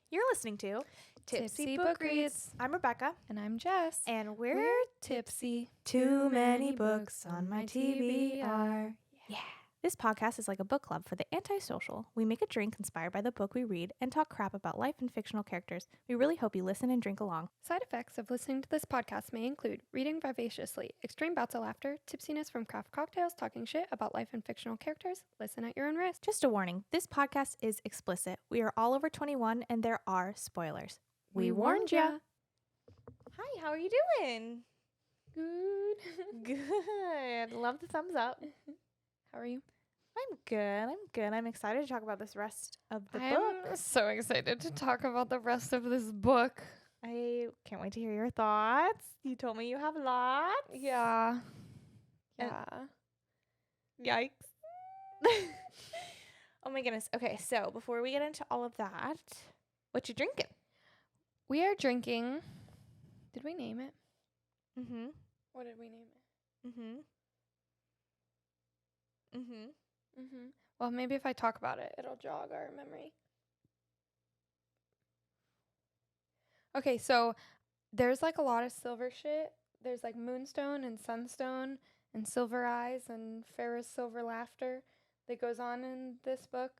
You're listening to Tipsy Book Reads. I'm Rebecca, And I'm Jess. and we're tipsy. Too Many Books on My TBR. Yeah. This podcast is like a book club for the antisocial. We make a drink inspired by the book we read and talk crap about life and fictional characters. We really hope you listen and drink along. Side effects of listening to this podcast may include reading vivaciously, extreme bouts of laughter, tipsiness from craft cocktails, talking shit about life and fictional characters. Listen at your own risk. Just a warning, this podcast is explicit. We are all over 21 and there are spoilers. We warned ya. Hi, how are you doing? Good. Good. Love the thumbs up. How are you? I'm good. I'm excited to talk about this rest of the I'm book. so excited to talk about the rest of this book. I can't wait to hear your thoughts. You told me you have lots. Yeah. And- Yeah. Yikes. Oh my goodness. Okay, so before we get into all of that, what you drinking? We are drinking. Did we name it? Mm-hmm. What did we name it? Mm-hmm. Mm-hmm. Well, maybe if I talk about it, it'll jog our memory. Okay, so there's like a lot of silver shit. There's like Moonstone and Sunstone and Silver Eyes and Farrah's Silver Laughter that goes on in this book.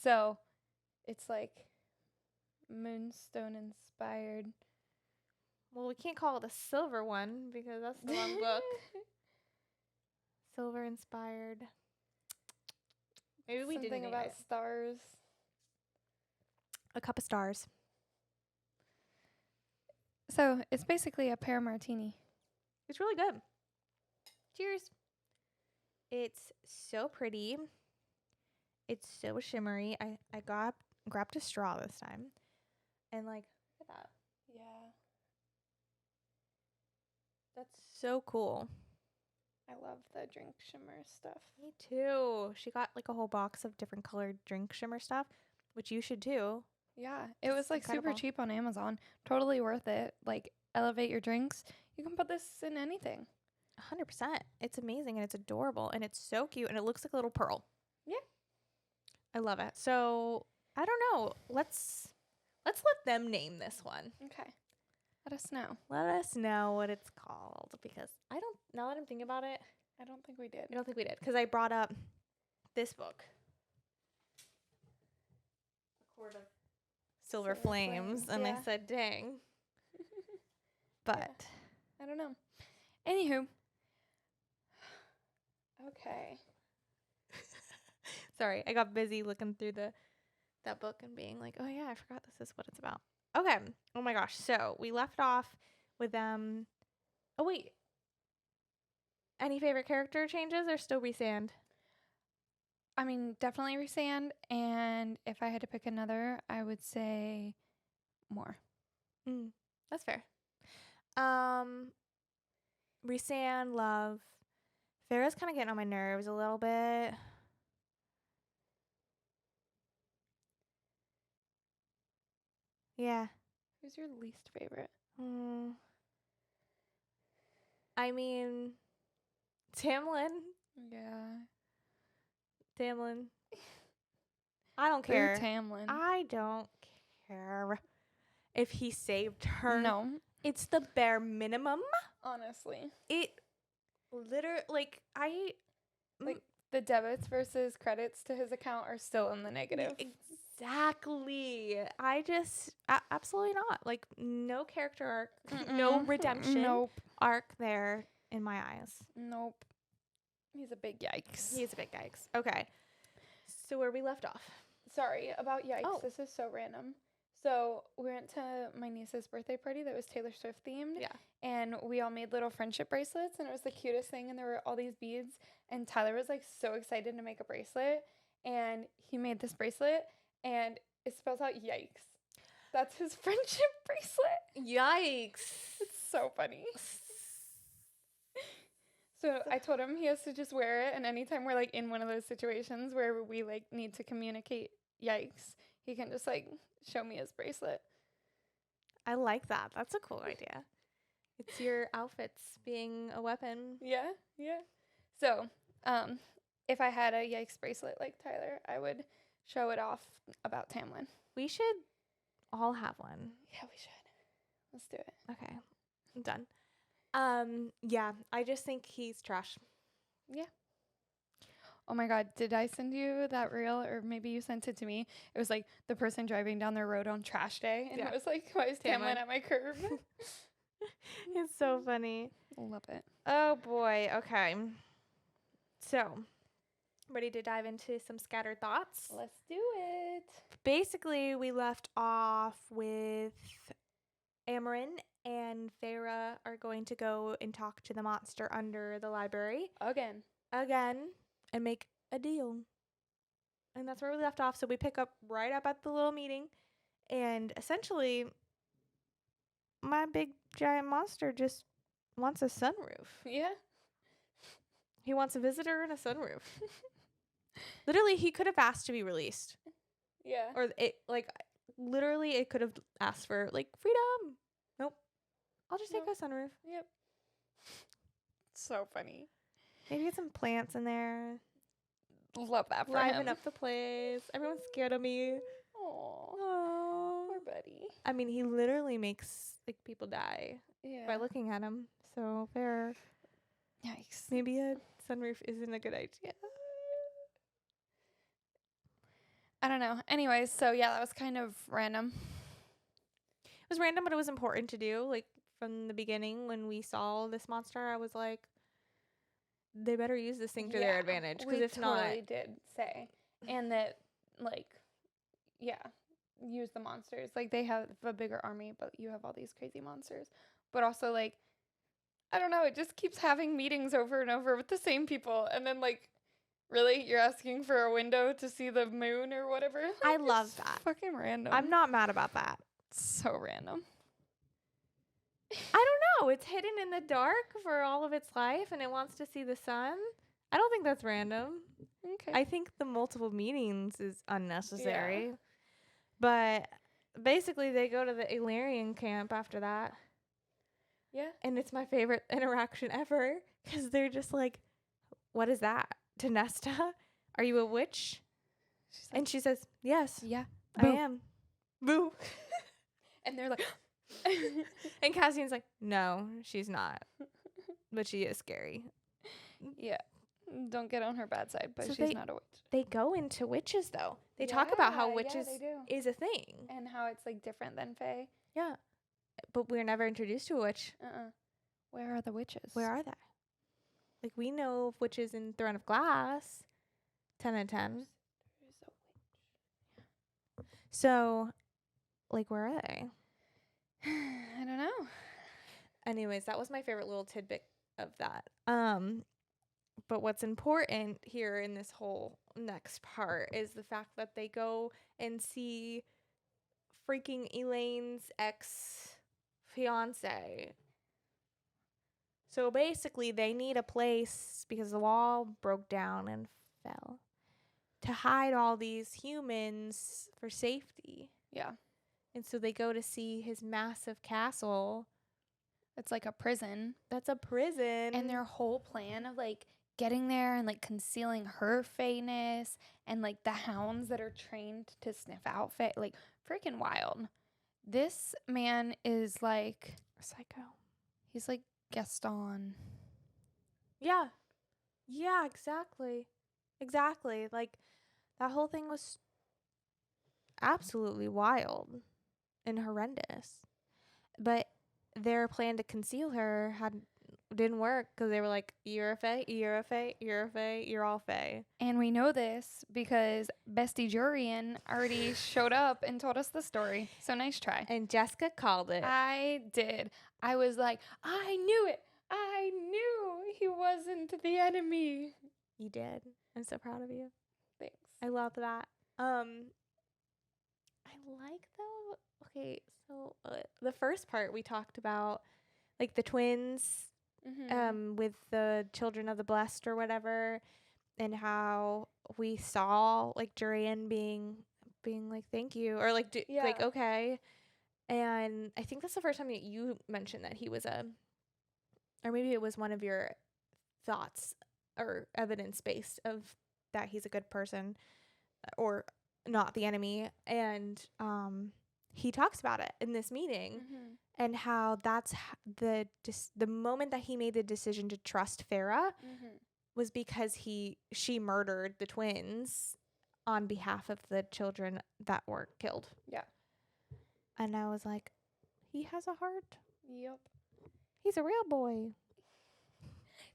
So it's like Moonstone inspired. Well, we can't call it a silver one because that's the wrong book. Silver inspired. Maybe we didn't Something name about it. stars. A cup of stars. So it's basically a pear martini. It's really good. Cheers. It's so pretty. It's so shimmery. I grabbed a straw this time. And like, look at that. Yeah, That's so cool. I love the drink shimmer stuff. Me too. She got like a whole box of different colored drink shimmer stuff, which you should too. Yeah, it was like Incredible. super cheap on Amazon. Totally worth it. Like, elevate your drinks. You can put this in anything. 100%. It's amazing and it's adorable and it's so cute and it looks like a little pearl. Yeah. I love it. So, I don't know. Let's let them name this one. Okay. Let us know. Let us know what it's called because now that I'm thinking about it, I don't think we did. I don't think we did because I brought up this book. A Court of Silver Silver Flames, Flames, and I yeah. said, dang. But I don't know. Anywho. Okay. sorry, I got busy looking through that book and being like, oh yeah, I forgot this is what it's about. Okay. Oh my gosh. So we left off with them. Oh wait. Any favorite character changes or still Rhysand? I mean, definitely Rhysand. And if I had to pick another, I would say Mor. That's fair. Rhysand, love. Farrah's kind of getting on my nerves a little bit. Yeah. Who's your least favorite? I mean, Tamlin. Yeah. Tamlin. I don't care. Tamlin. I don't care if he saved her. No. It's the bare minimum. Honestly. It literally, like, Like, the debits versus credits to his account are still in the negative. Exactly. Absolutely not. Like, no character arc, no redemption Nope. arc there in my eyes. Nope. He's a big yikes. He is a big yikes. Okay. So where we left off. Sorry about yikes. Oh. This is so random. So we went to my niece's birthday party that was Taylor Swift themed. Yeah. And we all made little friendship bracelets, and it was the cutest thing. And there were all these beads. And Tyler was like so excited to make a bracelet. And he made this bracelet, and it spells out yikes. That's his friendship bracelet. Yikes. It's so funny. So I told him he has to just wear it, and anytime we're like in one of those situations where we like need to communicate yikes, he can just like show me his bracelet. I like that. That's a cool idea. It's your outfits being a weapon. Yeah, yeah. So, if I had a yikes bracelet like Tyler, I would show it off about Tamlin. We should all have one. Yeah, we should. Let's do it. Okay. I'm done. Yeah, I just think he's trash. Yeah. Oh my God, did I send you that reel, or maybe you sent it to me? It was like the person driving down their road on trash day, and Yeah. it was like, why is Tamlin. Tamlin at my curb? It's so funny. Love it. Oh boy. Okay. So, ready to dive into some scattered thoughts? Let's do it. Basically, we left off with Amarin and Feyre are going to go and talk to the monster under the library Again. and make a deal. And that's where we left off. So we pick up right up at the little meeting, and essentially my big giant monster just wants a sunroof. Yeah. He wants a visitor and a sunroof. Literally, he could have asked to be released. Yeah. Or it literally it could have asked for like freedom. Nope. I'll just take Nope. a sunroof. Yep. So funny. Maybe get some plants in there. Love that for Liven him. up the place. Everyone's scared of me. Aw, Oh. poor buddy. I mean, he literally makes like people die Yeah. by looking at him. So fair. Yikes. Maybe a sunroof isn't a good idea. I don't know. Anyways, so yeah, that was kind of random. It was random, but it was important to do. Like from the beginning, when we saw this monster, I was like, they better use this thing to their advantage. Because if totally not, did say, and that like, yeah, use the monsters. Like they have a bigger army, but you have all these crazy monsters. But also like, I don't know. It just keeps having meetings over and over with the same people, and then like, really, you're asking for a window to see the moon or whatever. Like, I it's love that. Fucking random. I'm not mad about that. So random. I don't know. It's hidden in the dark for all of its life and it wants to see the sun. I don't think that's random. Okay. I think the multiple meetings is unnecessary. But basically, they go to the Illyrian camp after that. yeah. And it's my favorite interaction ever because they're just like, what is that? To Nesta? Are you a witch? She's like, And she says, yes, yeah. I Boo. am. Boo. And they're like, And Cassian's like, no, she's not. But she is scary. yeah. Don't get on her bad side, but So she's not a witch. They go into witches, though. They talk about how witches they do. is a thing. And how it's like different than Fae. Yeah. But we're never introduced to a witch. Where are the witches? Where are they? Like, we know of witches in Throne of Glass. 10 out of 10. There's a witch. So, like, where are they? I don't know. Anyways, that was my favorite little tidbit of that. But what's important here in this whole next part is the fact that they go and see freaking Elaine's ex-fiance. So basically, they need a place because the wall broke down and fell to hide all these humans for safety. Yeah. And so they go to see his massive castle. It's like a prison. That's a prison. And their whole plan of like getting there and like concealing her faeness and like the hounds that are trained to sniff out fae, like freaking wild. This man is like psycho. He's like Gaston. Yeah. Yeah, exactly. Exactly. Like that whole thing was absolutely wild and horrendous. But their plan to conceal her didn't work because they were like, you're a fae, you're a fae, you're a fae, you're all fae. And we know this because Bestie Jurian already showed up and told us the story. So nice try. And Jessica called it. I did. I was like, I knew it. I knew he wasn't the enemy. You did. I'm so proud of you. Thanks. I love that. I like though. Okay, so the first part we talked about, like the twins, with the children of the blessed or whatever, and how we saw like Jurian being like thank you or like like okay, and I think that's the first time that you mentioned that he was or maybe it was one of your thoughts or evidence based of that he's a good person or not the enemy, and he talks about it in this meeting and how that's the moment that he made the decision to trust Farah was because she murdered the twins on behalf of the children that were killed. Yeah. And I was like, he has a heart. Yep. He's a real boy.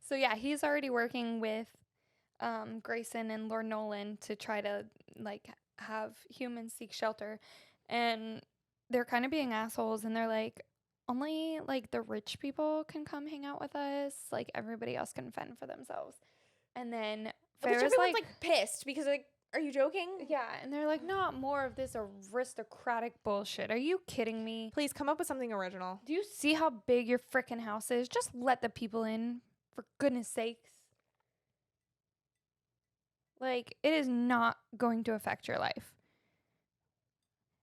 So yeah, he's already working with Grayson and Lord Nolan to try to like have humans seek shelter, and they're kind of being assholes, and they're like, only like the rich people can come hang out with us, like everybody else can fend for themselves. And then Which Farrah's everyone's like pissed because like, are you joking? yeah, and they're like, not more of this aristocratic bullshit. Are you kidding me? Please come up with something original. Do you see how big your frickin' house is? Just let the people in, for goodness sakes. Like, it is not going to affect your life.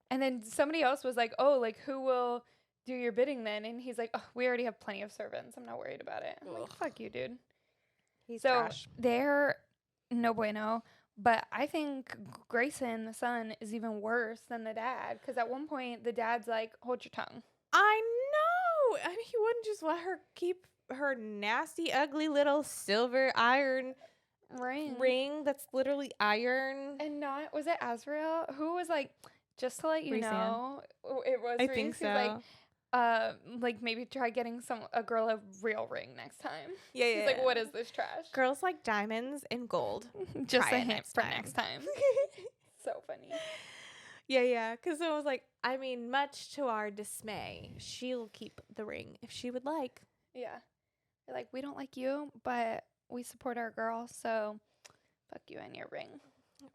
And then somebody else was like, oh, like, who will do your bidding then? And he's like, oh, we already have plenty of servants. I'm not worried about it. I'm like, fuck you, dude. He's so trash. They're no bueno. But I think Grayson, the son, is even worse than the dad. Because at one point, the dad's like, hold your tongue. I know. And he wouldn't just let her keep her nasty, ugly little silver iron ring that's literally iron. And not, was it Azrael? Who was like, just to let you know, it was I think so. Like maybe try getting a girl a real ring next time. Yeah, He's like, what is this trash? Girls like diamonds and gold. Just a hint for next time. So funny. Yeah. Because it was like, I mean, much to our dismay, she'll keep the ring if she would like. Yeah. They're like, we don't like you, but we support our girl, so fuck you and your ring.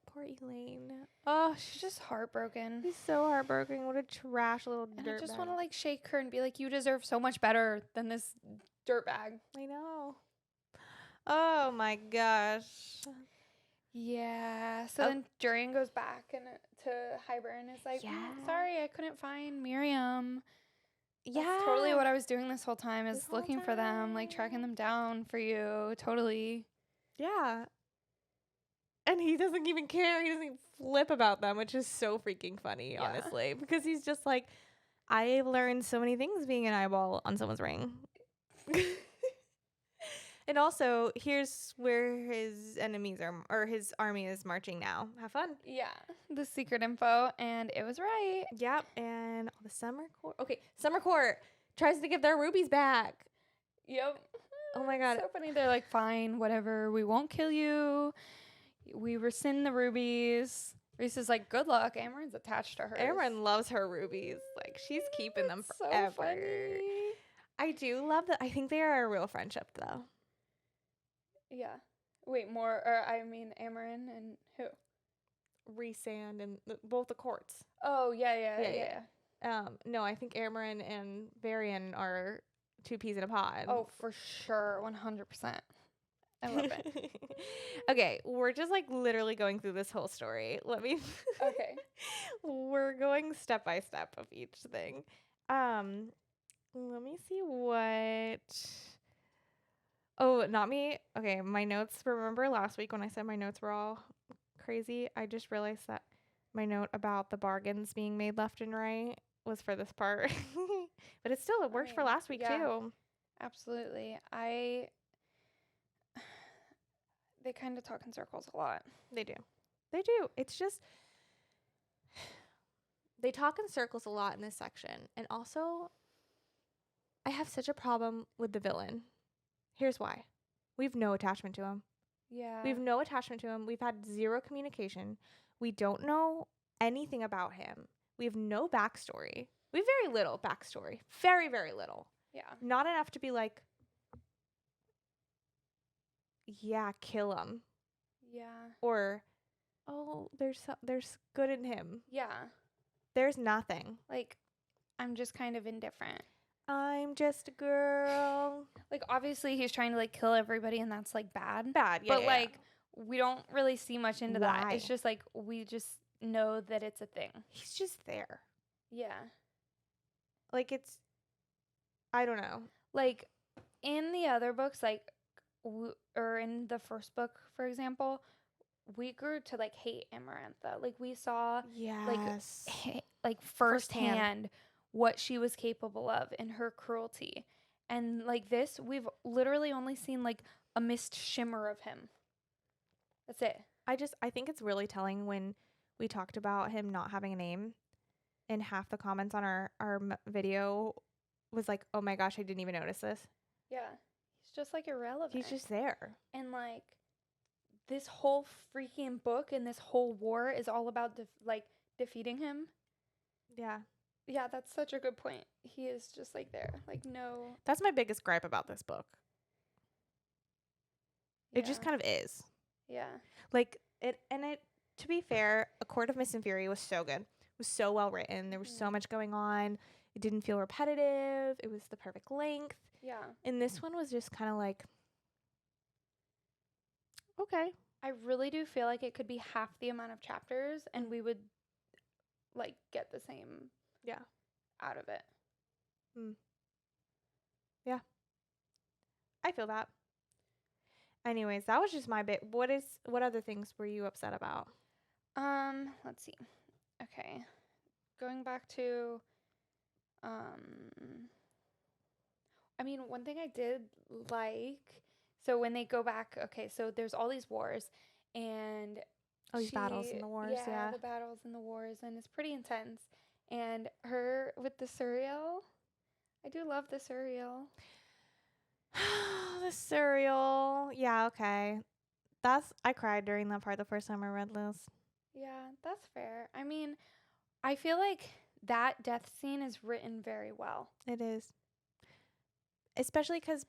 Poor Elaine. Oh, she's just heartbroken. She's so heartbroken. What a trash little dirtbag. I just want to like shake her and be like, you deserve so much better than this dirtbag. I know. Oh my gosh. Yeah. So then Jurian goes back to Hybern and is like, sorry, I couldn't find Miriam. Yeah. That's totally what I was doing this whole time is looking for them, like tracking them down for you. Totally. Yeah. And he doesn't even care. He doesn't flip about them, which is so freaking funny, honestly. Because he's just like, I've learned so many things being an eyeball on someone's ring. And also, here's where his enemies are, or his army is marching now. Have fun. Yeah. The secret info, and it was right. Yep. And all the Summer Court. Okay, Summer Court tries to give their rubies back. Yep. Oh my god. So funny. They're like, fine, whatever. We won't kill you. We rescind the rubies. Reese is like, good luck. Amaran's attached to her. Amaran loves her rubies. Like, she's keeping them forever. So funny. I do love that. I think they are a real friendship, though. Yeah. Wait, Amaran and who? Rhysand and both the courts. Oh, yeah. No, I think Amaran and Varian are two peas in a pod. Oh, for sure. 100%. I love it. Okay, we're just like literally going through this whole story. Okay. We're going step by step of each thing. Let me see what. Oh, not me. Okay, my notes. Remember last week when I said my notes were all crazy? I just realized that my note about the bargains being made left and right was for this part. But it worked for last week too. Absolutely. They kind of talk in circles a lot. They do. It's just, they talk in circles a lot in this section. And also, I have such a problem with the villain. Here's why. We have no attachment to him. Yeah. We have no attachment to him. We've had zero communication. We don't know anything about him. We have no backstory. We have very little backstory. Very, very little. Yeah. Not enough to be like, yeah, kill him. Yeah. Or, oh, there's good in him. Yeah. There's nothing. Like, I'm just kind of indifferent. I'm just a girl. Like, obviously, he's trying to, like, kill everybody, and that's, like, bad. Bad, yeah. But, like, we don't really see much into Why? that. It's just, like, we just know that it's a thing. He's just there. Yeah. Like, I don't know. Like, in the other books, like, or in the first book, for example, we grew to like hate Amarantha. Like we saw, yes, like like Firsthand. firsthand what she was capable of in her cruelty. And like this, we've literally only seen like a mist shimmer of him. That's it. I think it's really telling when we talked about him not having a name, and half the comments on our video was like, "Oh my gosh, I didn't even notice this." Yeah. He's just like irrelevant. He's just there. And like this whole freaking book and this whole war is all about defeating him. Yeah. Yeah, that's such a good point. He is just like there. Like no. That's my biggest gripe about this book. It just Yeah. kind of is. Yeah. Like it to be fair, A Court of Mist and Fury was so good. It was so well written. There was so much going on. It didn't feel repetitive. It was the perfect length. Yeah. And this one was just kind of like, okay. I really do feel like it could be half the amount of chapters and we would like get the same out of it. Yeah. I feel that. Anyways, that was just my bit. What other things were you upset about? Let's see. Okay. Going back to I mean, one thing I did like, so when they go back, okay, so there's all these wars and These battles in the wars, yeah. the battles in the wars, and it's pretty intense. And her with the Suriel, I do love the Suriel. The cereal. Yeah, okay. I cried during that part the first time I read this. Yeah, that's fair. I mean, I feel like that death scene is written very well. It is. Especially because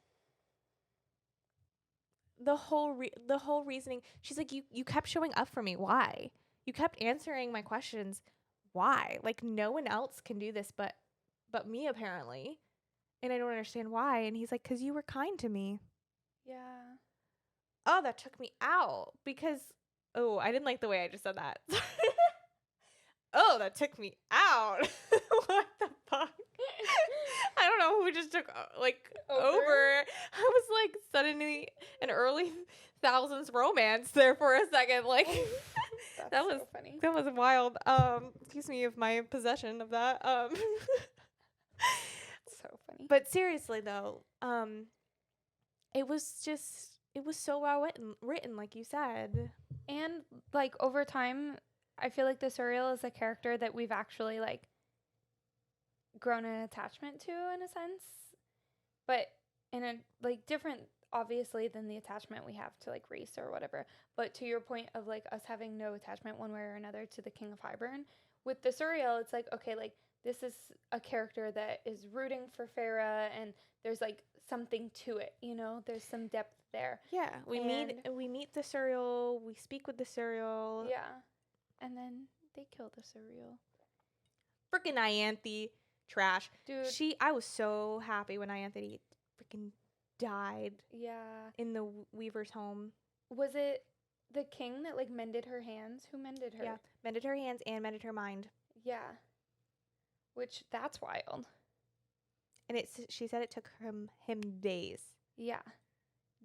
the whole reasoning, she's like, you kept showing up for me. Why? You kept answering my questions. Why? Like, no one else can do this but me, apparently. And I don't understand why. And he's like, 'cause you were kind to me. Yeah. Oh, that took me out because, oh, I didn't like the way I just said that. Oh, that took me out. What the fuck? I don't know who just took over. I was like suddenly an early thousands romance there for a second. Like that was so funny. That was wild. Excuse me of my possession of that. So funny. But seriously though, it was so well written, like you said. And like over time, I feel like the Suriel is a character that we've actually like grown an attachment to in a sense, but in a like different obviously than the attachment we have to like Rhys or whatever. But to your point of like us having no attachment one way or another to the King of Hybern, with the Suriel, it's like, okay, like this is a character that is rooting for Feyre and there's like something to it, you know? There's some depth there. Yeah, we meet the Suriel, we speak with the Suriel. Yeah. And then they kill the Suriel. Freaking Ianthe, trash. Dude. I was so happy when Ianthe freaking died. Yeah. In the Weaver's home. Was it the king that like mended her hands? Who mended her? Yeah, mended her hands and mended her mind. Yeah. Which that's wild. And she said it took him days. Yeah.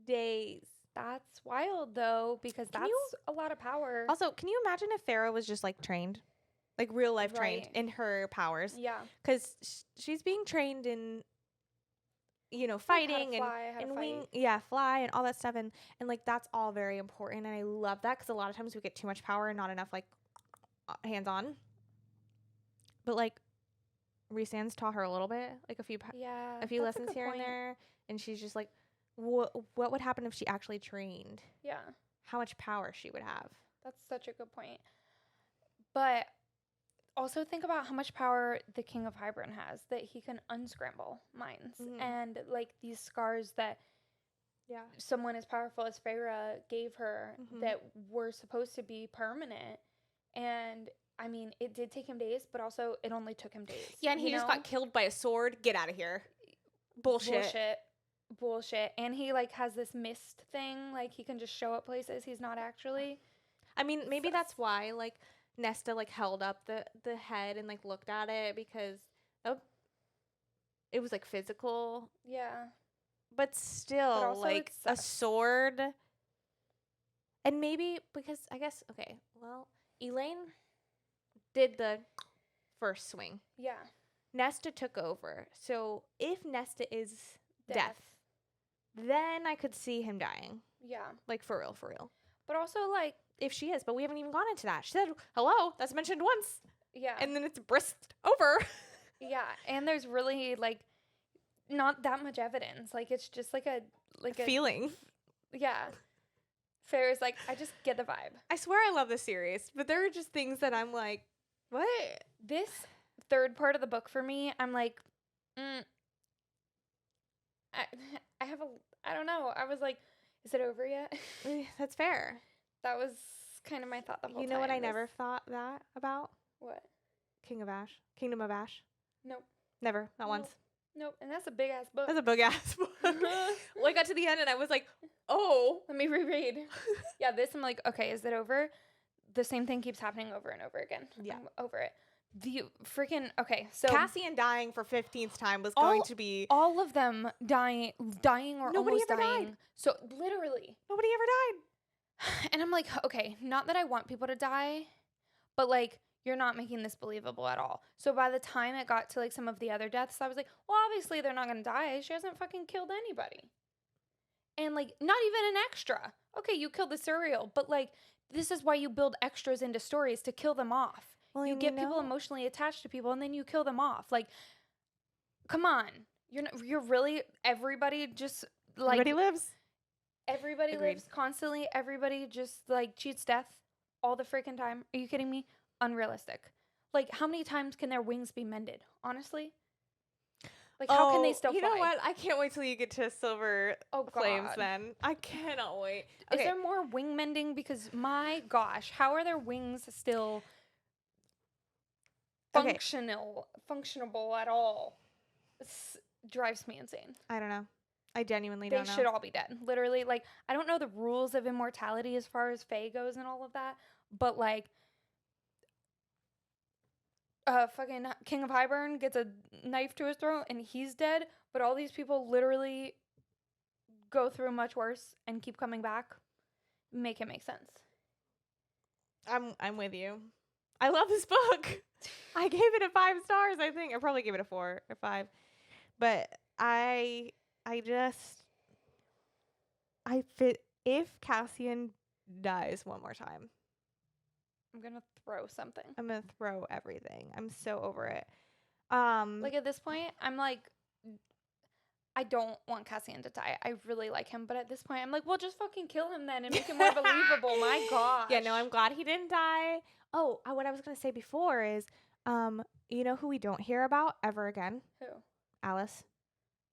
Days. That's wild though, because that's a lot of power. Also, can you imagine if Feyre was just like trained, like real life trained in her powers? Yeah. Because she's being trained in, you know, fighting fly and all that stuff, and like that's all very important, and I love that because a lot of times we get too much power and not enough like hands on. But like, Rhysand's taught her a little bit, like a few lessons here and there, and she's just like, what would happen if she actually trained? Yeah. How much power she would have. That's such a good point. But also think about how much power the King of Hybern has, that he can unscramble minds. Mm-hmm. And like these scars that someone as powerful as Feyre gave her that were supposed to be permanent. And I mean, it did take him days, but also it only took him days. Yeah, and he just got killed by a sword. Get out of here. Bullshit. And he like has this mist thing, like he can just show up places he's not actually. I mean, maybe that's why like Nesta like held up the head and like looked at it, because it was like physical. Yeah. But still, like a sword. And maybe because I guess, okay, well, Elaine did the first swing. Yeah. Nesta took over. So if Nesta is death, then I could see him dying. Yeah. Like, for real, for real. But also, like, If she is, but we haven't even gone into that. She said, hello, that's mentioned once. yeah. And then it's brisked over. Yeah. And there's really, like, not that much evidence. Like, it's just like a Feeling. Yeah. Farrah's like, I just get the vibe. I swear I love this series, but there are just things that I'm like, what? This third part of the book for me, I'm like, I have a, I don't know. I was like, is it over yet? That's fair. That was kind of my thought the whole time. You know what I never thought that about? What? Kingdom of Ash. Nope. Never. Not once. Nope. And that's a big ass book. That's a big ass book. Well, I got to the end and I was like, oh. Let me reread. Yeah, this I'm like, okay, is it over? The same thing keeps happening over and over again. Yeah. I'm over it. The freaking, okay, so Cassian dying for 15th time was going to be. all of them dying or Nobody almost ever dying. died. So literally. Nobody ever died. And I'm like, okay, not that I want people to die, but like, you're not making this believable at all. So by the time it got to like some of the other deaths, I was like, well, obviously they're not going to die. She hasn't fucking killed anybody. And like, not even an extra. Okay, you killed the Suriel, but like, this is why you build extras into stories, to kill them off. Well, You get people emotionally attached to people and then you kill them off. Like, come on. You're really, everybody just like. Everybody lives. Everybody Agreed. lives constantly. Everybody just like cheats death all the freaking time. Are you kidding me? Unrealistic. Like, how many times can their wings be mended? Honestly, like, how can they still You fly? know what? I can't wait till you get to Silver Oh Flames. God. Then I cannot wait. Is there more wing mending? Because my gosh, how are their wings still Okay. functionable at all? Drives me insane. I don't know. I genuinely They don't know. should all be dead. Literally, like, I don't know the rules of immortality as far as Fae goes and all of that, but like, fucking King of Highburn gets a knife to his throat and he's dead, but all these people literally go through much worse and keep coming back. Make it make sense. I'm with you. I love this book. I gave it a 5 stars, I think. I probably gave it a 4 or 5. But if Cassian dies one more time, I'm gonna throw something. I'm gonna throw everything. I'm so over it. Like, at this point, I'm like, I don't want Cassian to die. I really like him, but at this point, I'm like, well, just fucking kill him then and make him more believable. My gosh. Yeah, no, I'm glad he didn't die. Oh, what I was gonna say before is, you know who we don't hear about ever again? Who? Alice.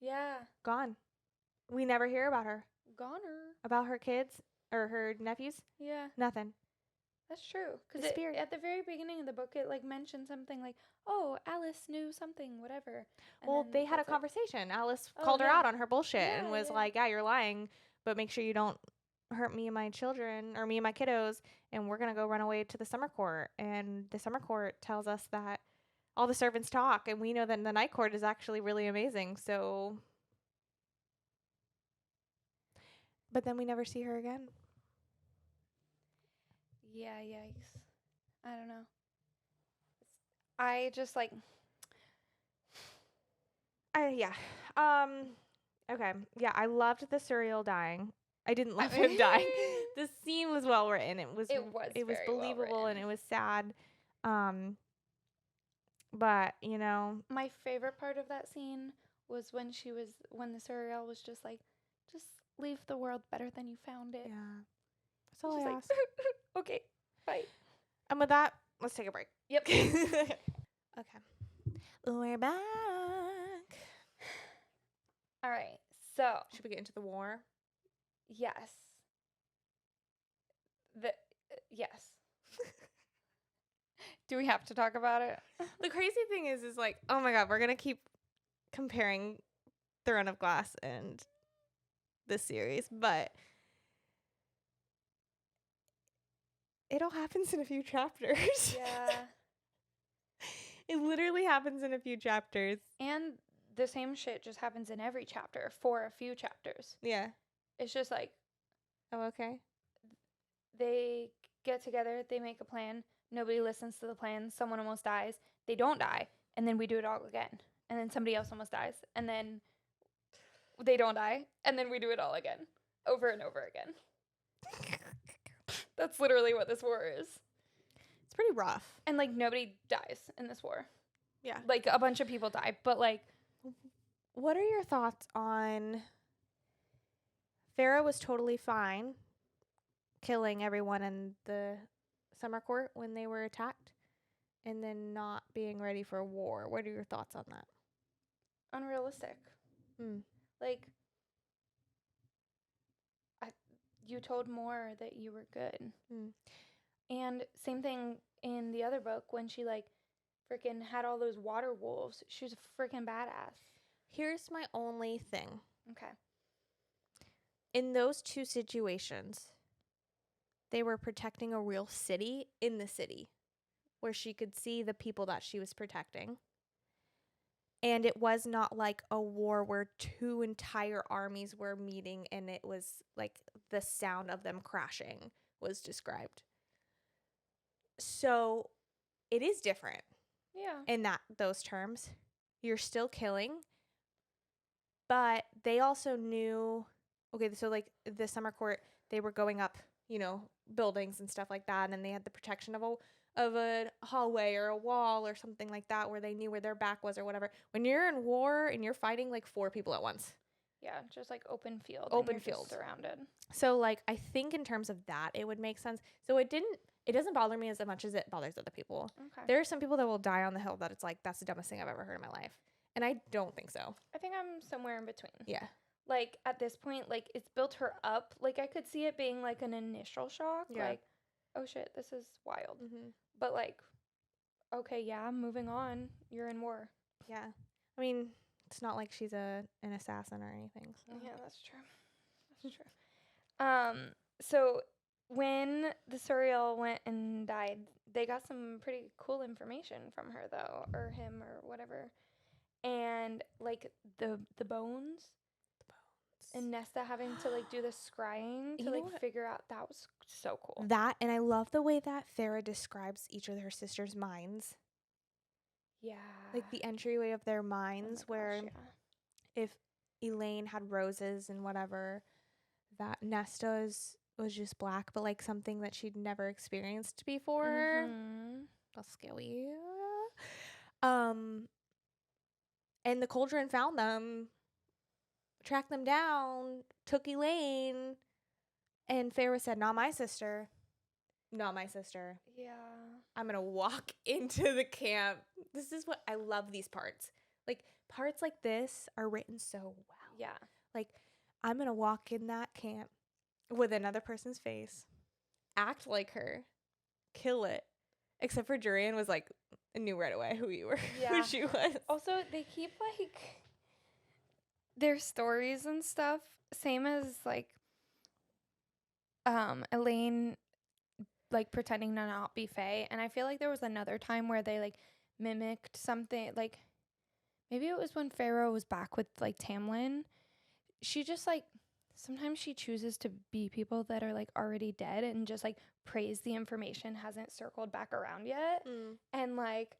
Yeah. Gone. We never hear about her. Goner. About her kids or her nephews. Yeah. Nothing. That's true. Because Disappeared. at the very beginning of the book, it like mentioned something like, "Oh, Alice knew something, whatever." And Well, then they had a that's it. conversation. Alice Oh, called her yeah. out on her bullshit and Yeah, was yeah. like, yeah, you're lying, but make sure you don't hurt me and my children or me and my kiddos, and we're going to go run away to the summer court. And the summer court tells us that all the servants talk, and we know that the night court is actually really amazing. So, but then we never see her again. Yeah, yikes. I don't know. I just like. Yeah. Okay. Yeah, I loved the Suriel dying. I didn't love him dying. The scene was well written. It was It it was very well believable and written. it was sad. But you know, My favorite part of that scene was when the Suriel was just like, just leave the world better than you found it. yeah. That's all She's I like, asked. okay, bye. And with that, let's take a break. Yep. Okay. We're back. All right. So Should we get into the war? yes. Yes. Do we have to talk about it? The crazy thing is like, oh my god, we're gonna keep comparing Throne of Glass and this series, but it all happens in a few chapters. Yeah. It literally happens in a few chapters. And the same shit just happens in every chapter for a few chapters. Yeah. It's just like Oh, okay. they get together, they make a plan, nobody listens to the plan, someone almost dies, they don't die, and then we do it all again. And then somebody else almost dies, and then they don't die, and then we do it all again, over and over again. That's literally what this war is. It's pretty rough. And, like, nobody dies in this war. Yeah. Like, a bunch of people die, but, like... What are your thoughts on... Farah was totally fine killing everyone in the summer court when they were attacked, and then not being ready for war. What are your thoughts on that? Unrealistic. Like, you told Moore that you were good. And same thing in the other book when she, like, freaking had all those water wolves. She was a freaking badass. Here's my only thing. Okay. In those two situations, they were protecting a real city in the city where she could see the people that she was protecting. And it was not like a war where two entire armies were meeting and it was like the sound of them crashing was described. So it is different. Yeah. In those terms. You're still killing. But they also knew, okay, so like the summer court, they were going up, you know, buildings and stuff like that, and they had the protection of a hallway or a wall or something like that where they knew where their back was or whatever. When you're in war and you're fighting like 4 people at once. Yeah, just like open field. Open field. Surrounded. So like I think in terms of that, it would make sense. So it doesn't bother me as much as it bothers other people. Okay. There are some people that will die on the hill that it's like, that's the dumbest thing I've ever heard in my life. And I don't think so. I think I'm somewhere in between. Yeah. Like, at this point, like, it's built her up. Like, I could see it being, like, an initial shock. Yeah. Like, oh, shit, this is wild. Mm-hmm. But, like, okay, yeah, moving on. You're in war. Yeah. I mean, it's not like she's an assassin or anything. So. Yeah, that's true. That's true. So, when the Suriel went and died, they got some pretty cool information from her, though. Or him, or whatever. And, like, the bones. And Nesta having to, like, do the scrying to, like, figure out. That was so cool. That, and I love the way that Farah describes each of her sisters' minds. Yeah. Like, the entryway of their minds, where if Elaine had roses and whatever, that Nesta's was just black, but, like, something that she'd never experienced before. Mm-hmm. That's scary. And the Cauldron found them, tracked them down, took Elaine, and Farah said, not my sister. Not my sister. Yeah. I'm going to walk into the camp. This is what I love, these parts. Like, parts like this are written so well. Yeah. Like, I'm going to walk in that camp with another person's face, act like her, kill it. Except for Jurian was like, knew right away who you were, who she was. Also, they keep, like, their stories and stuff, same as, like, Elaine, like, pretending to not be Fae. And I feel like there was another time where they, like, mimicked something, like, maybe it was when Pharaoh was back with, like, Tamlin. She just, like, sometimes she chooses to be people that are, like, already dead and just, like, praise the information hasn't circled back around yet. And, like,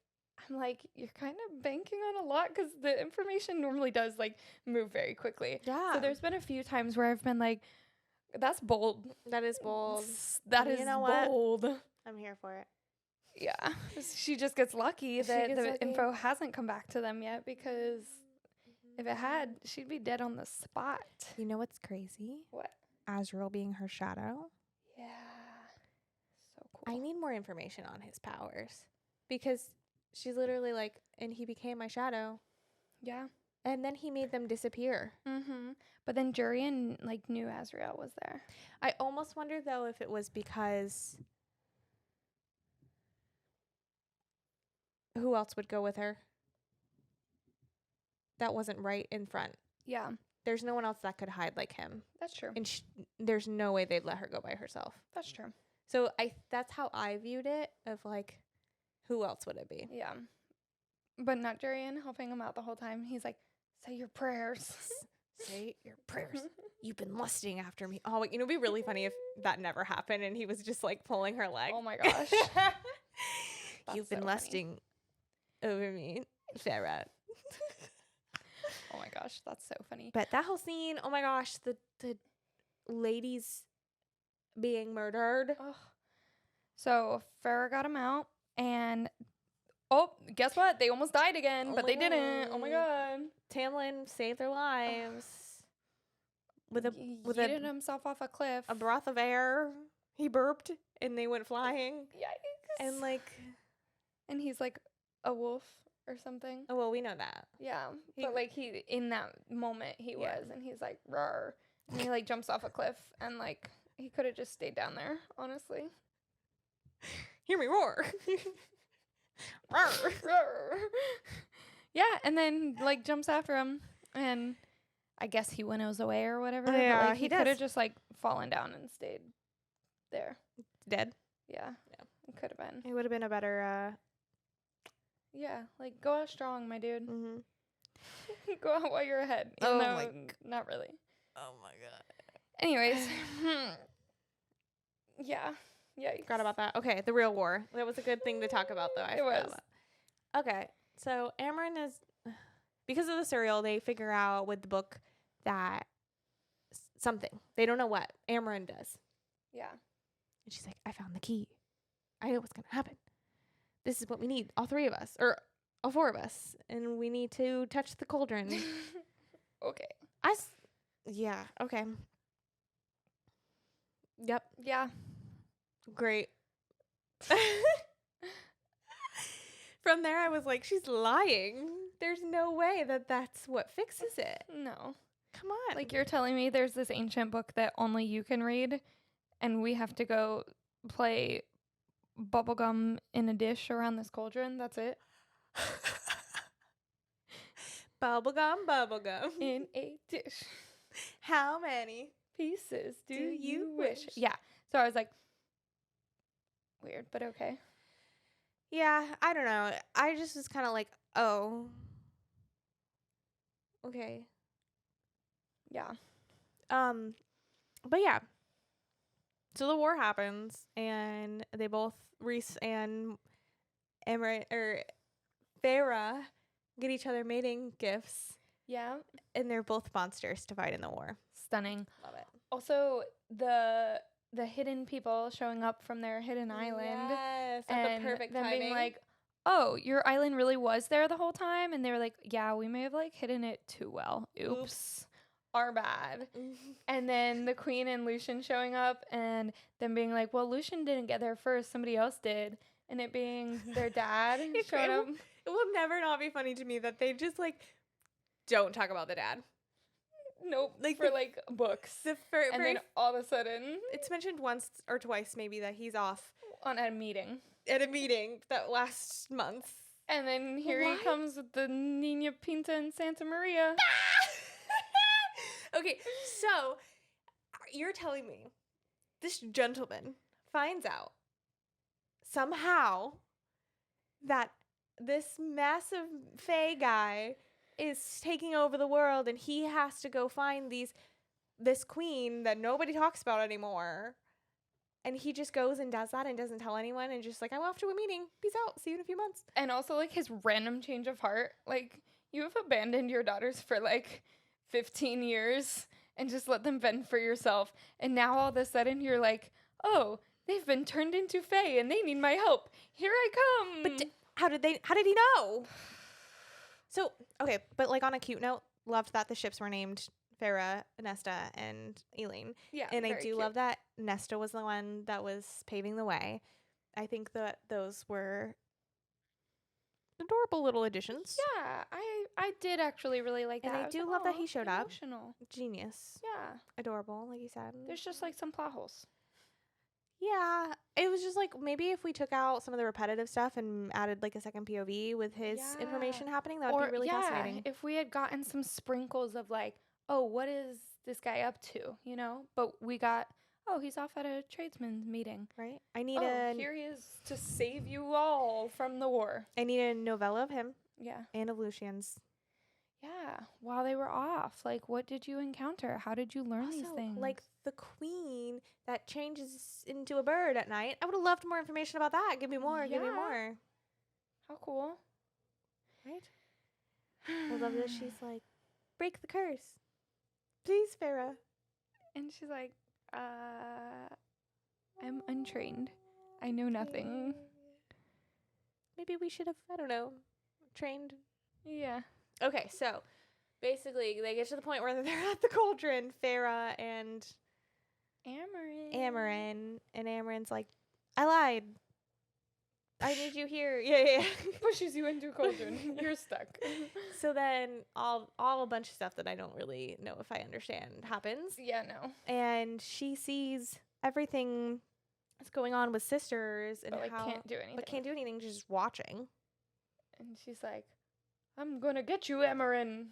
I'm like, you're kind of banking on a lot because the information normally does, like, move very quickly. Yeah. So there's been a few times where I've been like, that's bold. That is bold. That is bold. I'm here for it. Yeah. She just gets lucky that the info hasn't come back to them yet, because if it had, she'd be dead on the spot. You know what's crazy? What? Azrael being her shadow. Yeah. So cool. I need more information on his powers, because she's literally like, and he became my shadow. Yeah. And then he made them disappear. Mm-hmm. But then Jurian, like, knew Azrael was there. I almost wonder, though, if it was because who else would go with her? That wasn't right in front. Yeah. There's no one else that could hide like him. That's true. And there's no way they'd let her go by herself. That's true. So that's how I viewed it, of like, who else would it be? Yeah. But not Jurian helping him out the whole time. He's like, say your prayers. Say your prayers. You've been lusting after me. Oh, it'd be really funny if that never happened and he was just like pulling her leg. Oh my gosh. You've been lusting over me, Farah. Oh my gosh, that's so funny. But that whole scene, oh my gosh, the ladies being murdered. Ugh. So Farrah got him out, and oh, guess what? They almost died again, Oh but my they didn't. Oh my god. Tamlin saved their lives with Yeeted himself off a cliff. a breath of air. He burped and they went flying. Yikes. And like, and he's like a wolf or something. oh well, we know that. Yeah, He- but like he in that moment he Yeah. was, and he's like roar, and he like jumps off a cliff, and like he could have just stayed down there, honestly. Hear me roar. Roar. Roar. Yeah, and then like jumps after him, and I guess he winnows away or whatever. Yeah, but, like, he he could have does. just like fallen down and stayed there. Dead. Yeah, Yeah. it could have been. It would have been a better. Yeah, like go out strong, my dude. Mm-hmm. Go out while you're ahead. Oh Even my though not really. Oh my god. Anyways, yeah, Forgot about that. Okay, the real war. That was a good thing to talk about, though. I It forgot was. about. Okay, so Amryn is because of the serial. They figure out with the book that something they don't know what Amryn does, Yeah. and she's like, "I found the key. I know what's gonna happen. This is what we need. All three of us, or all four of us, and we need to touch the cauldron." Okay. Yeah. Okay. Yep. Yeah. Great. From there, I was like, she's lying. There's no way that that's what fixes it. No. Come on. Like you're telling me there's this ancient book that only you can read, and we have to go play bubblegum in a dish around this cauldron. That's it. bubblegum. In a dish. How many? Pieces do Do you you wish? wish? Yeah. So I was like, weird, but okay. Yeah, I don't know. I just was kind of like, oh. Okay. Yeah. But yeah. So the war happens, and they both, Reese and Farah, get each other mating gifts, Yeah. and they're both monsters to fight in the war. Stunning. Love it. Also, the hidden people showing up from their hidden island. Yes, And the perfect them timing. being like, oh, your island really was there the whole time? And they were like, yeah, we may have like hidden it too well. Oops. Our bad. And then the queen and Lucian showing up and them being like, well, Lucian didn't get there first. Somebody else did. And it being their dad showing up. It will never not be funny to me that they just like don't talk about the dad. Nope. Like for the- like books. And then all of a sudden it's mentioned once or twice maybe that he's off on a meeting. at a meeting that last month. And then here Why? he comes with the Nina Pinta and Santa Maria. Okay, so you're telling me this gentleman finds out somehow that this massive Fae guy is taking over the world, and he has to go find this queen that nobody talks about anymore. And he just goes and does that and doesn't tell anyone, and just like, I'm off to a meeting. Peace out. See you in a few months. And also like his random change of heart. Like you have abandoned your daughters for like 15 years and just let them fend for yourself. And now all of a sudden you're like, oh, they've been turned into Fae and they need my help. Here I come. But how did he know? So, okay, but like on a cute note, loved that the ships were named Farah, Nesta, and Eileen. yeah, And I very do cute. love that Nesta was the one that was paving the way. I think that those were adorable little additions. Yeah, I did actually really like that. And I was do like, love that "Aw, he showed up. emotional." Genius. Yeah, Adorable, like you said. there's just like some plot holes. Yeah, it was just like maybe if we took out some of the repetitive stuff and added like a second POV with his Yeah. information happening, that would be really fascinating. If we had gotten some sprinkles of like, oh, what is this guy up to? You know, but we got, oh, he's off at a tradesman's meeting. Right? I need Here he is to save you all from the war. I need a novella of him Yeah. and of Lucian's. Yeah. While they were off, like, what did you encounter? How did you learn these Also, things? like the queen that changes into a bird at night. I would have loved more information about that. Give me more. Give me Yeah. more. how cool. Right? I love that she's like, break the curse. Please, Farah. And she's like, I'm untrained. I know nothing. Maybe we should have, I don't know, trained. Yeah. Okay, so basically they get to the point where they're at the cauldron, Farah and Amarin. And Amarin's like, I lied. I need you here. Yeah. Pushes you into a cauldron. You're stuck. So then all a bunch of stuff that I don't really know if I understand happens. Yeah, no. And she sees everything that's going on with sisters and But like how can't do anything. but can't do anything, just watching. And she's like, I'm gonna get you, Amarin.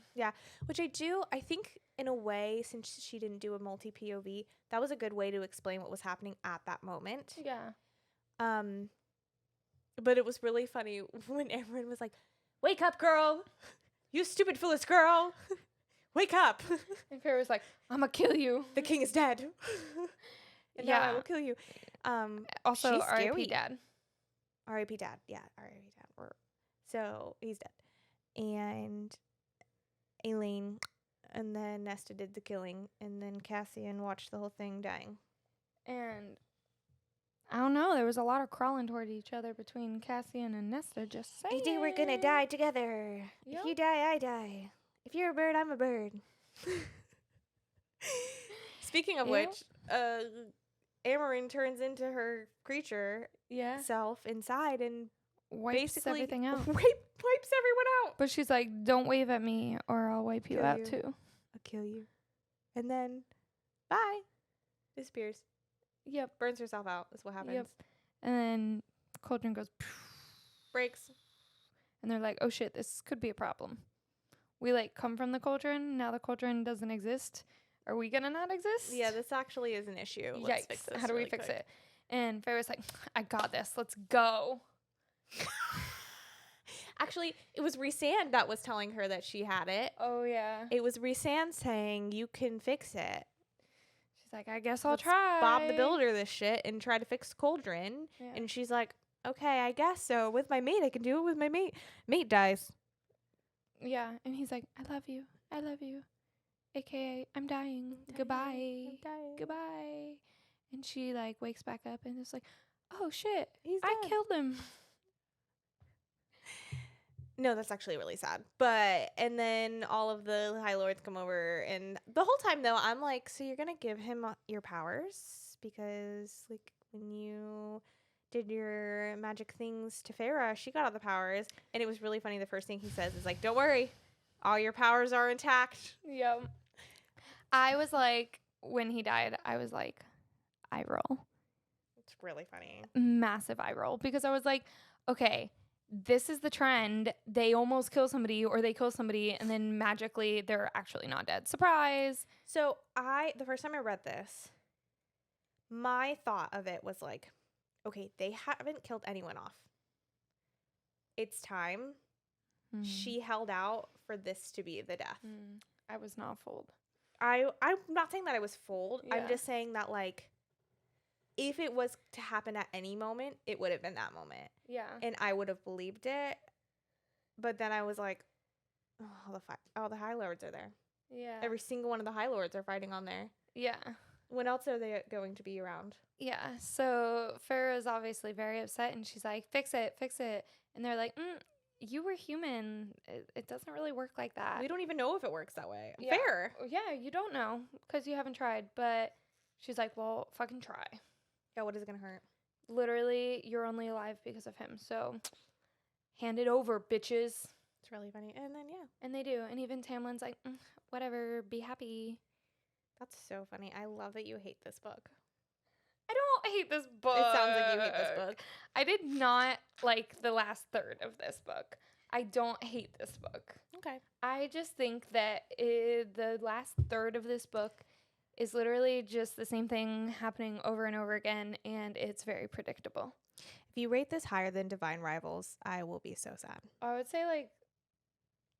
Which I think in a way, since she didn't do a multi POV, that was a good way to explain what was happening at that moment. Yeah. But it was really funny when Amarin was like, "Wake up, girl! You stupid foolish girl! Wake up! And Farrah's like, I'm gonna kill you. The king is dead. And now I will kill you." Also, she's R.I.P. scary. Dad. R.I.P. Dad. Yeah, R.I.P. Dad. So he's dead. And Elaine and then Nesta did the killing, and then Cassian watched the whole thing dying. And I don't know, there was a lot of crawling toward each other between Cassian and Nesta, just saying. I think we're gonna die together. Yep. If you die, I die. If you're a bird, I'm a bird. Speaking of Yep. which, Amarin turns into her creature Yeah. self inside and Wipes basically everything out. wipes everyone out. But she's like, don't wave at me or I'll wipe you Kill out you. too. I'll kill you. And then, bye. Disappears. Yep. Burns herself out is what happens. Yep. And then Cauldron goes, Breaks. and they're like, oh shit, this could be a problem. We like come from the Cauldron, now the Cauldron doesn't exist. Are we gonna not exist? Yeah, this actually is an issue. Let's fix Yikes. this How do we really fix quick. it? And Farrah's like, I got this. Let's go. Actually, it was Rhysand that was telling her that she had it. Oh, yeah. It was Rhysand saying, you can fix it. She's like, I guess I'll Let's try. Bob the Builder this shit and try to fix Cauldron. Yeah. And she's like, okay, I guess so. With my mate, I can do it with my mate. Mate dies. Yeah. And he's like, I love you. I love you. AKA, I'm dying. Goodbye. I'm dying. Goodbye. And she like wakes back up and is like, oh shit, He's I dead. killed him. No, that's actually really sad. But, and then all of the High Lords come over. And the whole time, though, I'm like, so you're going to give him your powers? Because, like, when you did your magic things to Farah, she got all the powers. And it was really funny. The first thing he says is like, don't worry. All your powers are intact. Yep. I was like, when he died, I was like, eye roll. It's really funny. Massive eye roll. Because I was like, okay, this is the trend. They almost kill somebody or they kill somebody and then magically they're actually not dead. Surprise. So the first time I read this, my thought of it was like, okay, they haven't killed anyone off. It's time. She held out for this to be the death. I was not fooled. I'm not saying that I was fooled. Yeah. I'm just saying that, like, if it was to happen at any moment, it would have been that moment. Yeah. And I would have believed it. But then I was like, oh, the High Lords are there. Yeah. Every single one of the High Lords are fighting on there. Yeah. When else are they going to be around? Yeah. So Farrah is obviously very upset and she's like, fix it, fix it. And they're like, you were human. It doesn't really work like that. We don't even know if it works that way. Yeah. Fair. Yeah, you don't know because you haven't tried. But she's like, well, fucking try. Yeah, what is it going to hurt? Literally, you're only alive because of him. So hand it over, bitches. It's really funny. And then, yeah. And they do. And even Tamlin's like, whatever, be happy. That's so funny. I love that you hate this book. I don't hate this book. It sounds like you hate this book. I did not like the last third of this book. I don't hate this book. Okay. I just think that the last third of this book is literally just the same thing happening over and over again, and it's very predictable. If you rate this higher than Divine Rivals, I will be so sad. I would say, like,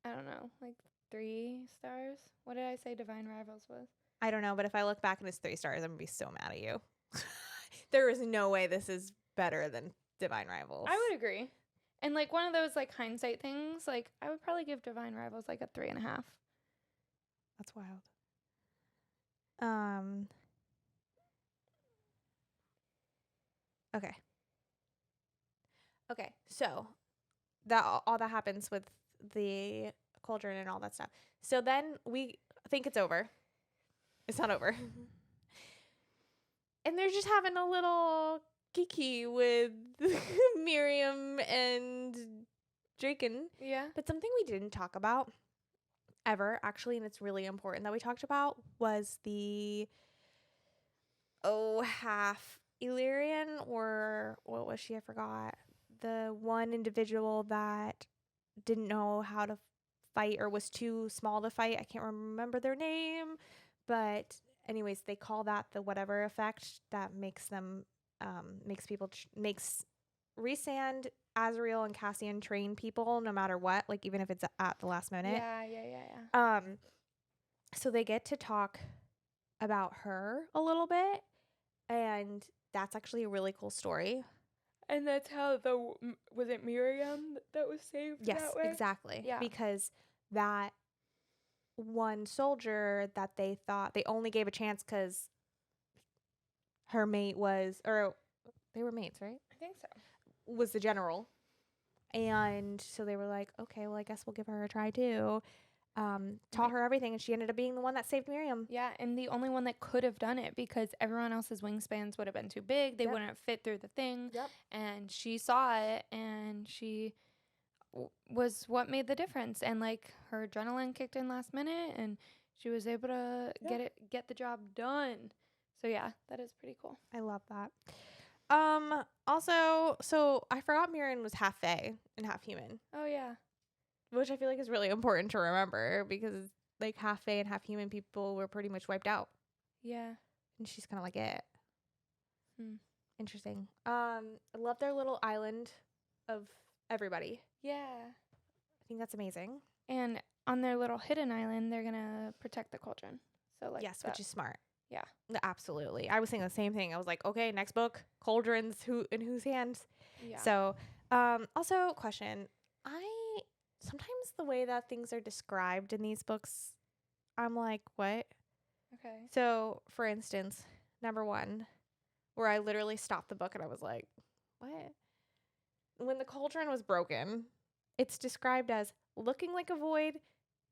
I don't know, like 3 stars. What did I say Divine Rivals was? I don't know, but if I look back and it's 3 stars, I'm going to be so mad at you. There is no way this is better than Divine Rivals. I would agree. And like one of those like hindsight things, like I would probably give Divine Rivals like a 3.5. That's wild. Okay. Okay. So that all that happens with the cauldron and all that stuff. So then we think it's over. It's not over. And they're just having a little kiki with Miriam and Draken. Yeah. But something we didn't talk about ever, actually, and it's really important that we talked about, was the half Illyrian, or what was she? I forgot. The one individual that didn't know how to fight or was too small to fight. I can't remember their name, but anyways, they call that the whatever effect that makes them makes Rhysand, Azriel, and Cassian train people no matter what, like even if it's at the last minute. Yeah. So they get to talk about her a little bit, and that's actually a really cool story. And that's how was it Miriam that was saved Yes, that way? exactly. Yeah. Because that one soldier that they thought they only gave a chance because her mate was, or they were mates, right? I think so. Was the general. And so they were like, okay, well, I guess we'll give her a try too. Taught her everything, and she ended up being the one that saved Miriam. Yeah, and the only one that could have done it, because everyone else's wingspans would have been too big. They wouldn't fit through the thing. Yep. And she saw it, and she was what made the difference. And like her adrenaline kicked in last minute, and she was able to get the job done. So yeah, that is pretty cool. I love that. Also, so I forgot Miriam was half fae and half human. Oh yeah. Which I feel like is really important to remember, because like half fae and half human people were pretty much wiped out. Yeah. And she's kind of like it. Interesting. I love their little island of everybody. Yeah. I think that's amazing. And on their little hidden island, they're gonna protect the cauldron. So like yes, which is smart. Yeah. Absolutely. I was thinking the same thing. I was like, okay, next book, cauldrons, in whose hands? Yeah. So, also question. Sometimes the way that things are described in these books, I'm like, what? Okay. So, for instance, number 1, where I literally stopped the book and I was like, what? When the cauldron was broken, it's described as looking like a void,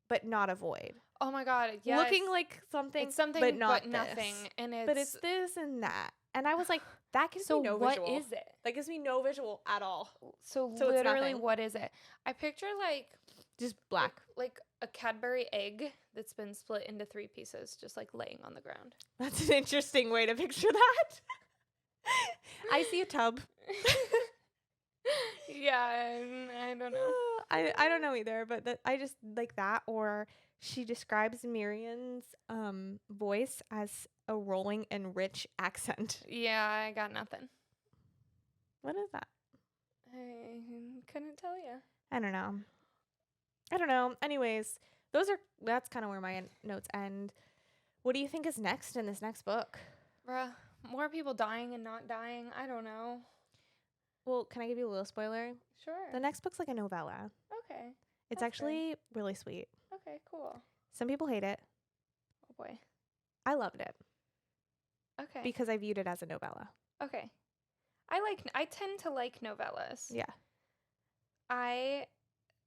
but not a void. Oh my God. Yeah. Looking like something, it's something, but not nothing. this. And But it's this and that. And I was like, that gives me no visual. So what is it? That gives me no visual at all. So it's literally, nothing. what is it? I picture like just black. Like a Cadbury egg that's been split into 3 pieces, just like laying on the ground. That's an interesting way to picture that. I see a tub. Yeah, I don't know. I don't know either, but I just like that. Or she describes Miriam's voice as a rolling and rich accent. Yeah, I got nothing. What is that? I couldn't tell you. I don't know. Anyways, that's kind of where my notes end. What do you think is next in this next book? Bruh, more people dying and not dying. I don't know. Well, can I give you a little spoiler? Sure. The next book's like a novella. Okay. It's That's actually really sweet. Okay, cool. Some people hate it. Oh boy. I loved it. Okay. Because I viewed it as a novella. Okay. I tend to like novellas. Yeah. I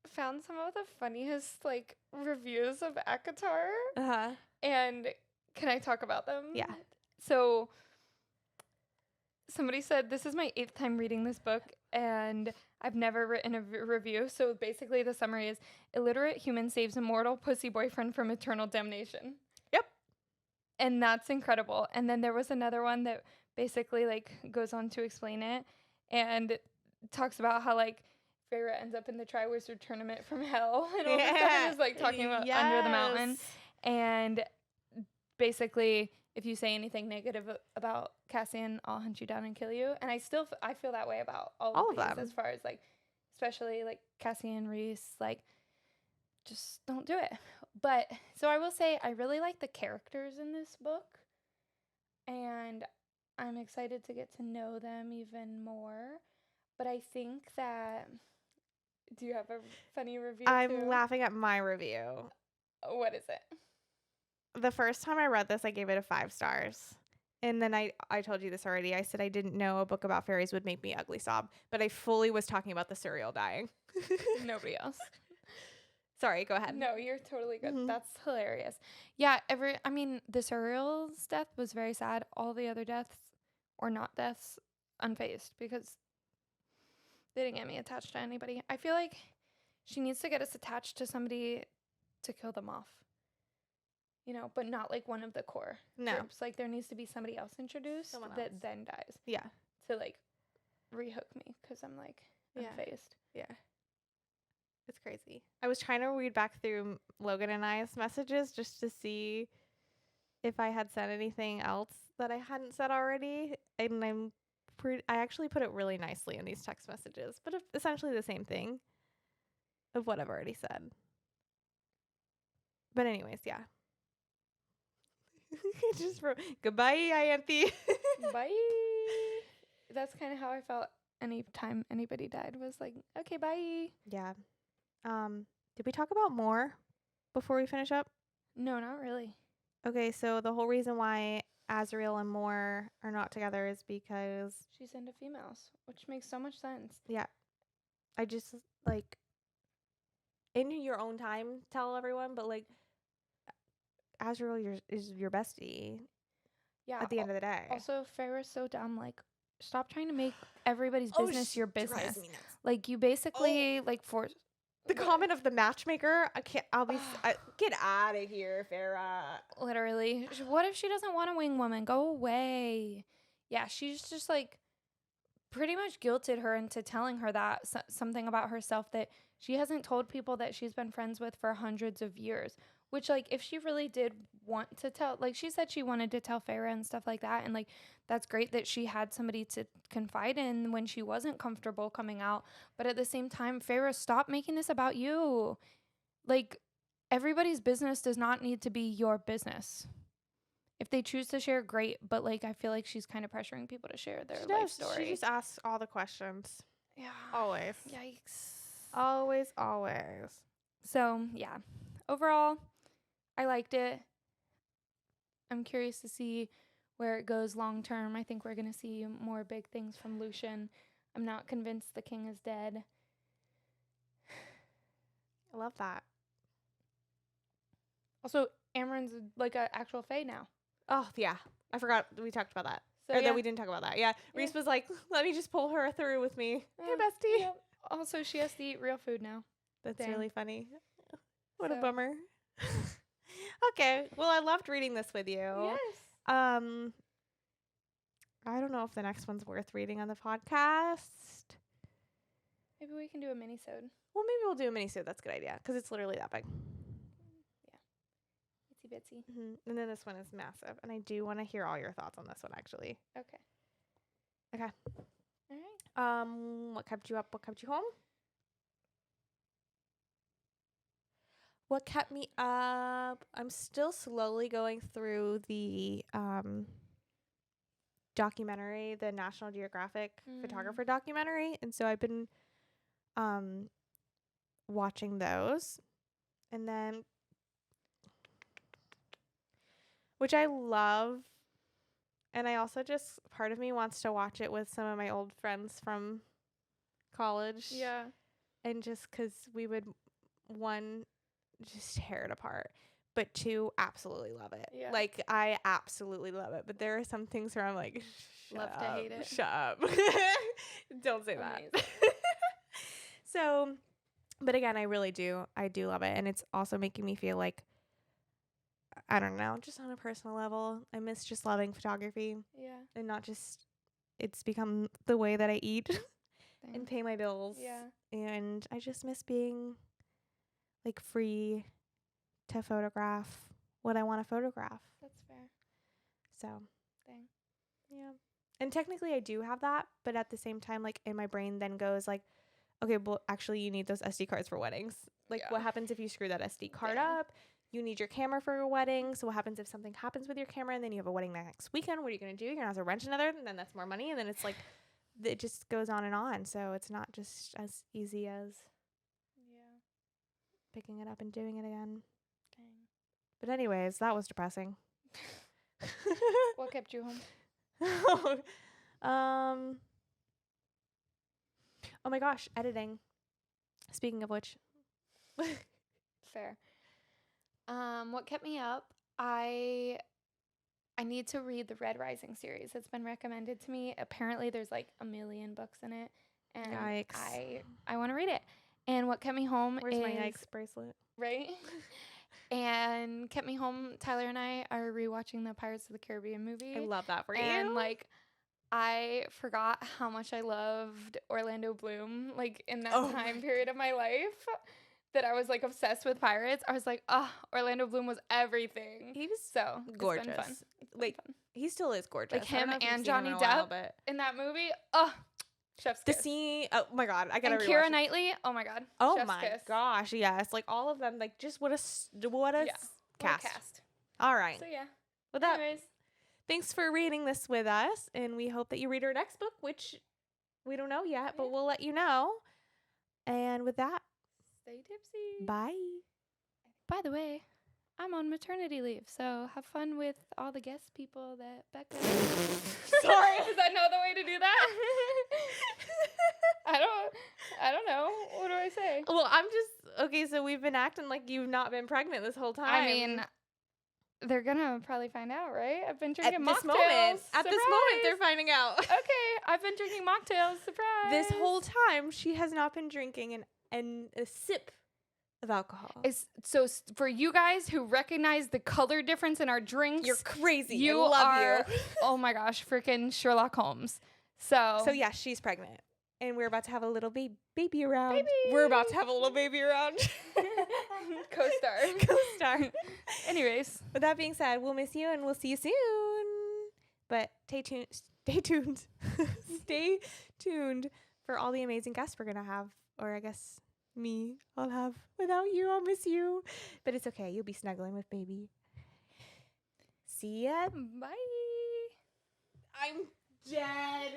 found some of the funniest like reviews of ACOTAR. Uh-huh. And can I talk about them? Yeah. So somebody said, this is my 8th time reading this book, and I've never written a review. So basically the summary is, illiterate human saves immortal pussy boyfriend from eternal damnation. Yep. And that's incredible. And then there was another one that basically like goes on to explain it and talks about how like Feyre ends up in the Triwizard Tournament from hell and all this stuff, and is like talking about Under the Mountain. And basically, if you say anything negative about Cassian, I'll hunt you down and kill you. And I feel that way about all of these, them. as far as like, especially like Cassian, Rhys, like, just don't do it. But so I will say I really like the characters in this book, and I'm excited to get to know them even more. But I think that Do you have a funny review I'm too? laughing at my review. What is it? The first time I read this, I gave it a 5 stars. And then I told you this already. I said I didn't know a book about fairies would make me ugly sob, but I fully was talking about the cereal dying. Nobody else. Sorry, go ahead. No, you're totally good. Mhm. That's hilarious. Yeah, I mean, the Surreal's death was very sad. All the other deaths, or not deaths, unfazed because they didn't get me attached to anybody. I feel like she needs to get us attached to somebody to kill them off. You know, but not like one of the core No. groups. Like there needs to be somebody else introduced Someone that else. then dies Yeah. to like rehook me because I'm like Yeah. unfazed. Yeah. It's crazy. I was trying to read back through Logan and I's messages just to see if I had said anything else that I hadn't said already. And I actually put it really nicely in these text messages, but essentially the same thing of what I've already said. But anyways, yeah. Just wrote, goodbye, Ianthe. Bye. That's kind of how I felt anytime anybody died was like, okay, bye. Yeah. Did we talk about more before we finish up? No, not really. Okay, so the whole reason why Azriel and Moore are not together is because She's into females, which makes so much sense. I just like in your own time tell everyone, but like Azriel is your bestie Yeah. at the end of the day. Also, Farrah's so dumb. Like, stop trying to make everybody's business your business. Me nuts. Like, you basically like force The comment of the matchmaker, I can't. I'll be get out of here, Farrah. literally. What if she doesn't want a wing woman? Go away. Yeah, she's just like pretty much guilted her into telling her that something about herself that she hasn't told people that she's been friends with for hundreds of years. Which, like, if she really did want to tell, like, she said she wanted to tell Farrah and stuff like that. And, like, that's great that she had somebody to confide in when she wasn't comfortable coming out. But at the same time, Farrah, stop making this about you. Like, everybody's business does not need to be your business. If they choose to share, great. But, like, I feel like she's kind of pressuring people to share their life story. She just asks all the questions. Yeah. Always. Yikes. Always, always. So, yeah. Overall, I liked it. I'm curious to see where it goes long term. I think we're going to see more big things from Lucien. I'm not convinced the king is dead. I love that. Also, Amren's like an actual fae now. Oh, yeah. I forgot we talked about that. So, Or yeah. that we didn't talk about that. Yeah. Reese was like, let me just pull her through with me. Hey, bestie. Yep. Also, she has to eat real food now. That's Dang. really funny. What a So- bummer. Okay. Well, I loved reading this with you. Yes. I don't know if the next one's worth reading on the podcast. Maybe we can do a mini-sode. Well, maybe we'll do a mini-sode. That's a good idea because it's literally that big. Itsy bitsy. And then this one is massive, and I do want to hear all your thoughts on this one, actually. Okay. Okay. All right. What kept you up? What kept you home? What kept me up? I'm still slowly going through the documentary, the National Geographic photographer documentary, and so I've been watching those, and then which I love, and I also just part of me wants to watch it with some of my old friends from college. Yeah. And just 'cause we would, one, just tear it apart, but two, absolutely love it. Yeah. Like, I absolutely love it. But there are some things where I'm like, Love to hate it. Shut up. Don't say that. Amazing. So, but again, I do love it. And it's also making me feel like, I don't know, just on a personal level, I miss just loving photography Yeah. and not just, it's become the way that I eat Dang. and pay my bills. Yeah. And I just miss being like free to photograph what I want to photograph. That's fair. So, Dang. yeah. And technically I do have that, but at the same time, like in my brain then goes like, okay, well, actually you need those SD cards for weddings. Like Yeah. what happens if you screw that SD card Dang. up? You need your camera for your wedding. So what happens if something happens with your camera and then you have a wedding next weekend? What are you going to do? You're going to have to rent another, and then that's more money. And then it's like, it just goes on and on. So it's not just as easy as picking it up and doing it again. Dang. But anyways, that was depressing. What kept you home? Oh my gosh, editing. Speaking of which, Fair. What kept me up? I need to read the Red Rising series. It's been recommended to me. Apparently, there's like a million books in it, and yikes. I want to read it. And what kept me home Where's is my yikes bracelet? right. And kept me home. Tyler and I are rewatching the Pirates of the Caribbean movie. I love that for and you. like I forgot how much I loved Orlando Bloom like in that Oh time my period of my life that I was like obsessed with pirates. I was like, oh, Orlando Bloom was everything. He was So gorgeous. It's been fun. It's been Like, fun. he still is gorgeous. Like I don't him know if you've and seen him Johnny in a while, Depp but in that movie. Oh, chef's the kiss. scene. Oh my god, I gotta And rewatch Keira it. Knightley. Oh my god. Oh chef's my kiss. gosh, yes, like all of them. Like just what a Yeah. cast. What a cast. All right. So yeah. With that, Anyways, thanks for reading this with us, and we hope that you read our next book, which we don't know yet, but Yeah. we'll let you know. And with that, stay tipsy. bye. By the way, I'm on maternity leave, so have fun with all the guest people that Becca. Sorry. Is that not the way to do that? I don't know. What do I say? Well, I'm just okay. So we've been acting like you've not been pregnant this whole time. I mean, they're gonna probably find out, right? I've been drinking at mocktails. this moment, they're Surprise! finding out. Okay, I've been drinking mocktails. Surprise! This whole time, she has not been drinking a sip of alcohol. For you guys who recognize the color difference in our drinks, You're crazy. You I love are, you. oh my gosh, freaking Sherlock Holmes. So yeah, she's pregnant, and we're about to have a little baby around. Baby! We're about to have a little baby around. Co-star. Co-star. Anyways, With that being said, we'll miss you, and we'll see you soon. But stay tuned. Stay tuned. Stay tuned for all the amazing guests we're gonna have, or I guess me, I'll have. Without you, I'll miss you. But it's okay. You'll be snuggling with baby. See ya. bye. I'm dead.